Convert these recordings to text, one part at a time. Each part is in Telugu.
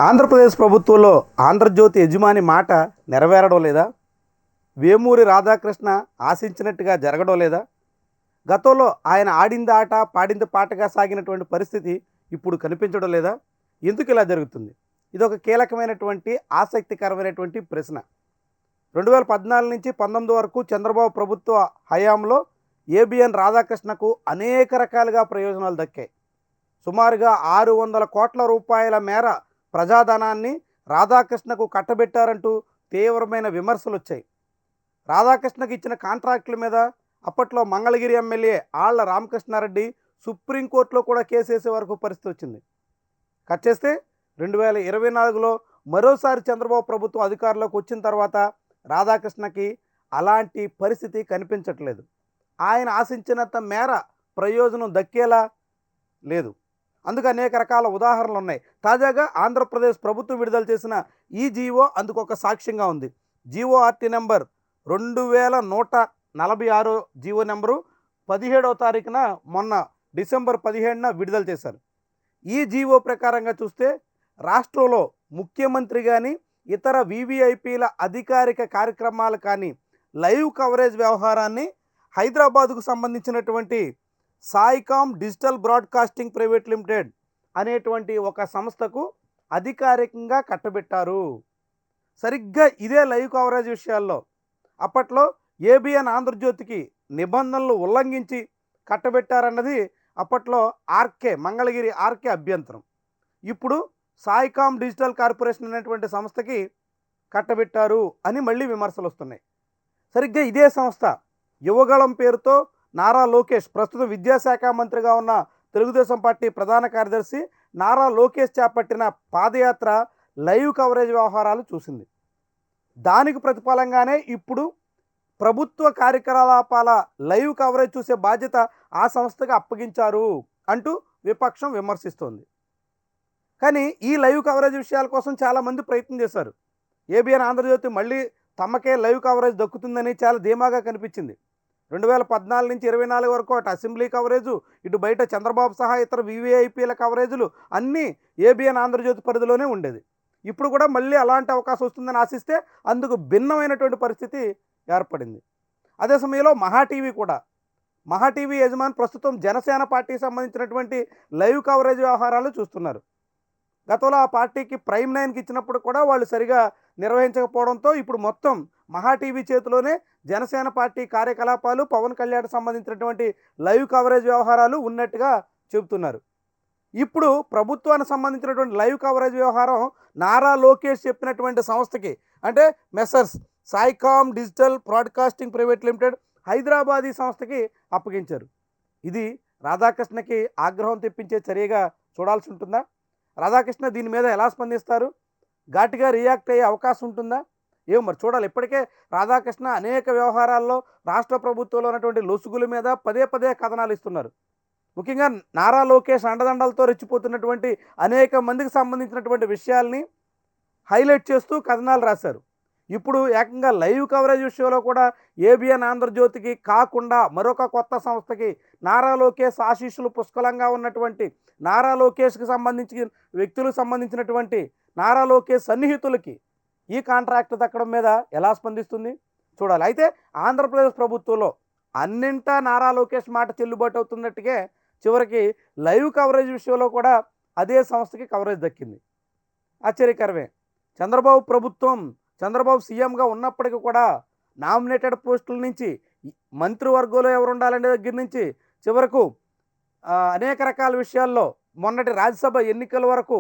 ఆంధ్రప్రదేశ్ ప్రభుత్వంలో ఆంధ్రజ్యోతి యజమాని మాట నెరవేరడం లేదా? వేమూరి రాధాకృష్ణ ఆశించినట్టుగా జరగడం లేదా? గతంలో ఆయన ఆడింది ఆట, పాడింది పాటగా సాగినటువంటి పరిస్థితి ఇప్పుడు కనిపించడం లేదా? ఎందుకు ఇలా జరుగుతుంది? ఇదొక కీలకమైనటువంటి ఆసక్తికరమైనటువంటి ప్రశ్న. 2014 నుంచి 19 వరకు చంద్రబాబు ప్రభుత్వ హయాంలో ఏబిఎన్ రాధాకృష్ణకు అనేక రకాలుగా ప్రయోజనాలు దక్కాయి. సుమారుగా 600 కోట్ల రూపాయల మేర ప్రజాధనాన్ని రాధాకృష్ణకు కట్టబెట్టారంటూ తీవ్రమైన విమర్శలు వచ్చాయి. రాధాకృష్ణకి ఇచ్చిన కాంట్రాక్టుల మీద అప్పట్లో మంగళగిరి ఎమ్మెల్యే ఆళ్ల రామకృష్ణారెడ్డి సుప్రీంకోర్టులో కూడా కేసేసే వరకు పరిస్థితి వచ్చింది. కట్ చేస్తే 2024లో మరోసారి చంద్రబాబు ప్రభుత్వం అధికారంలోకి వచ్చిన తర్వాత రాధాకృష్ణకి అలాంటి పరిస్థితి కనిపించట్లేదు. ఆయన ఆశించినంత మేర ప్రయోజనం దక్కేలా లేదు. అందుకు అనేక రకాల ఉదాహరణలు ఉన్నాయి. తాజాగా ఆంధ్రప్రదేశ్ ప్రభుత్వం విడుదల చేసిన ఈ జీవో అందుకు ఒక సాక్ష్యంగా ఉంది. జీఓఆర్టీ నెంబర్ 2146 జీవో నెంబరు 17వ తారీఖున మొన్న డిసెంబర్ 17న విడుదల చేశారు. ఈ జీవో ప్రకారంగా చూస్తే రాష్ట్రంలో ముఖ్యమంత్రి కానీ ఇతర వివిఐపీల అధికారిక కార్యక్రమాలు కానీ లైవ్ కవరేజ్ వ్యవహారాన్ని హైదరాబాదుకు సంబంధించినటువంటి సాయికామ్ డిజిటల్ బ్రాడ్కాస్టింగ్ ప్రైవేట్ లిమిటెడ్ అనేటువంటి ఒక సంస్థకు అధికారికంగా కట్టబెట్టారు. సరిగ్గా ఇదే లైవ్ కవరేజ్ విషయాల్లో అప్పట్లో ఏబిఎన్ ఆంధ్రజ్యోతికి నిబంధనలు ఉల్లంఘించి కట్టబెట్టారన్నది అప్పట్లో మంగళగిరి ఆర్కే అభ్యంతరం. ఇప్పుడు సాయికామ్ డిజిటల్ కార్పొరేషన్ అనేటువంటి సంస్థకి కట్టబెట్టారు అని మళ్ళీ విమర్శలు వస్తున్నాయి. సరిగ్గా ఇదే సంస్థ యువగళం పేరుతో నారా లోకేష్, ప్రస్తుతం విద్యాశాఖ మంత్రిగా ఉన్న తెలుగుదేశం పార్టీ ప్రధాన కార్యదర్శి నారా లోకేష్ చేపట్టిన పాదయాత్ర లైవ్ కవరేజ్ వ్యవహారాలు చూసింది. దానికి ప్రతిఫలంగానే ఇప్పుడు ప్రభుత్వ కార్యకలాపాల లైవ్ కవరేజ్ చూసే బాధ్యత ఆ సంస్థకి అప్పగించారు అంటూ విపక్షం విమర్శిస్తోంది. కానీ ఈ లైవ్ కవరేజ్ విషయాల కోసం చాలామంది ప్రయత్నం చేశారు. ఏబిఎన్ ఆంధ్రజ్యోతి మళ్ళీ తమకే లైవ్ కవరేజ్ దక్కుతుందని చాలా ధీమాగా కనిపించింది. 2014 నుంచి 24 వరకు అటు అసెంబ్లీ కవరేజు, ఇటు బయట చంద్రబాబు సహా ఇతర వివిఐపీల కవరేజులు అన్నీ ఏబిఎన్ ఆంధ్రజ్యోతి పరిధిలోనే ఉండేది. ఇప్పుడు కూడా మళ్ళీ అలాంటి అవకాశం వస్తుందని ఆశిస్తే అందుకు భిన్నమైనటువంటి పరిస్థితి ఏర్పడింది. అదే సమయంలో మహా టీవీ యజమాని ప్రస్తుతం జనసేన పార్టీకి సంబంధించినటువంటి లైవ్ కవరేజ్ వ్యవహారాలు చూస్తున్నారు. గతంలో ఆ పార్టీకి ప్రైమ్ 9కి ఇచ్చినప్పుడు కూడా వాళ్ళు సరిగా నిర్వహించకపోవడంతో ఇప్పుడు మొత్తం మహా టీవీ చేతిలోనే జనసేన పార్టీ కార్యకలాపాలు, పవన్ కళ్యాణ్ సంబంధించినటువంటి లైవ్ కవరేజ్ వ్యవహారాలు ఉన్నట్టుగా చెబుతున్నారు. ఇప్పుడు ప్రభుత్వానికి సంబంధించినటువంటి లైవ్ కవరేజ్ వ్యవహారం నారా లోకేష్ చెప్పినటువంటి సంస్థకి, అంటే messrs Saicom digital broadcasting private limited Hyderabadi సంస్థకి అప్పగించారు. ఇది రాధాకృష్ణకి ఆగ్రహం తెప్పించే చర్యగా చూడాల్సి ఉంటుందా? రాధాకృష్ణ దీని మీద ఎలా స్పందిస్తారు? ఘాటుగా రియాక్ట్ అయ్యే అవకాశం ఉంటుందా? ఏమో మరి చూడాలి. ఇప్పటికే రాధాకృష్ణ అనేక వ్యవహారాల్లో రాష్ట్ర ప్రభుత్వంలో ఉన్నటువంటి లొసుగుల మీద పదే పదే కథనాలు ఇస్తున్నారు. ముఖ్యంగా నారా లోకేష్ అండదండలతో రెచ్చిపోతున్నటువంటి అనేక మందికి సంబంధించినటువంటి విషయాల్ని హైలైట్ చేస్తూ కథనాలు రాశారు. ఇప్పుడు ఏకంగా లైవ్ కవరేజ్ విషయంలో కూడా ఏబిఎన్ ఆంధ్రజ్యోతికి కాకుండా మరొక కొత్త సంస్థకి నారా లోకేష్ ఆశీస్సులు పుష్కలంగా ఉన్నటువంటి నారా లోకేష్కి సంబంధించిన వ్యక్తులకు సంబంధించినటువంటి నారా లోకేష్ సన్నిహితులకి ఈ కాంట్రాక్ట్ దక్కడం మీద ఎలా స్పందిస్తుంది చూడాలి. అయితే ఆంధ్రప్రదేశ్ ప్రభుత్వంలో అన్నింటా నారా లోకేష్ మాట చెల్లుబాటు అవుతున్నట్టుగా చివరికి లైవ్ కవరేజ్ విషయంలో కూడా అదే సంస్థకి కవరేజ్ దక్కింది. ఆశ్చర్యకరమే. చంద్రబాబు సీఎంగా ఉన్నప్పటికీ కూడా నామినేటెడ్ పోస్టుల నుంచి మంత్రివర్గంలో ఎవరు ఉండాలనే దగ్గర నుంచి చివరకు అనేక రకాల విషయాల్లో మొన్నటి రాజ్యసభ ఎన్నికల వరకు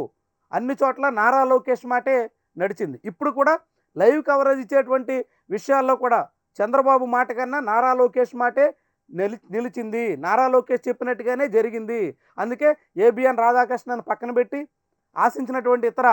అన్ని చోట్ల నారా లోకేష్ మాటే నడిచింది. ఇప్పుడు కూడా లైవ్ కవరేజ్ ఇచ్చేటువంటి విషయాల్లో కూడా చంద్రబాబు మాట కన్నా నారా లోకేష్ మాటే నిలిచింది. నారా లోకేష్ చెప్పినట్టుగానే జరిగింది. అందుకే ఏబిఎన్ రాధాకృష్ణను పక్కన పెట్టి ఆశించినటువంటి ఇతర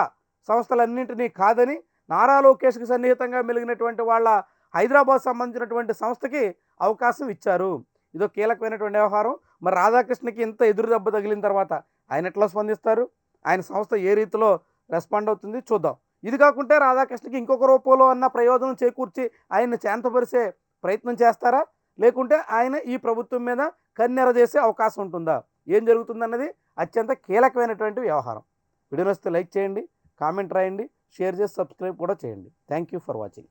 సంస్థలన్నింటినీ కాదని నారా లోకేష్కి సన్నిహితంగా మెలిగినటువంటి వాళ్ళ హైదరాబాద్ సంబంధించినటువంటి సంస్థకి అవకాశం ఇచ్చారు. ఇదో కీలకమైనటువంటి వ్యవహారం. మరి రాధాకృష్ణకి ఇంత ఎదురు దెబ్బ తగిలిన తర్వాత ఆయన ఎట్లా స్పందిస్తారు? ఆయన సంస్థ ఏ రీతిలో రెస్పాండ్ అవుతుంది చూద్దాం. ఇది కాకుంటే రాధాకృష్ణకి ఇంకొక రూపంలో అన్న ప్రయోజనం చేకూర్చి ఆయన్ని శాంతపరిచే ప్రయత్నం చేస్తారా? లేకుంటే ఆయన ఈ ప్రభుత్వం మీద కన్నెర చేసే అవకాశం ఉంటుందా? ఏం జరుగుతుందన్నది అత్యంత కీలకమైనటువంటి వ్యవహారం. వీడియో నచ్చితే లైక్ చేయండి, కామెంట్ రాయండి, షేర్ చేసి సబ్స్క్రైబ్ కూడా చేయండి. Thank you for watching.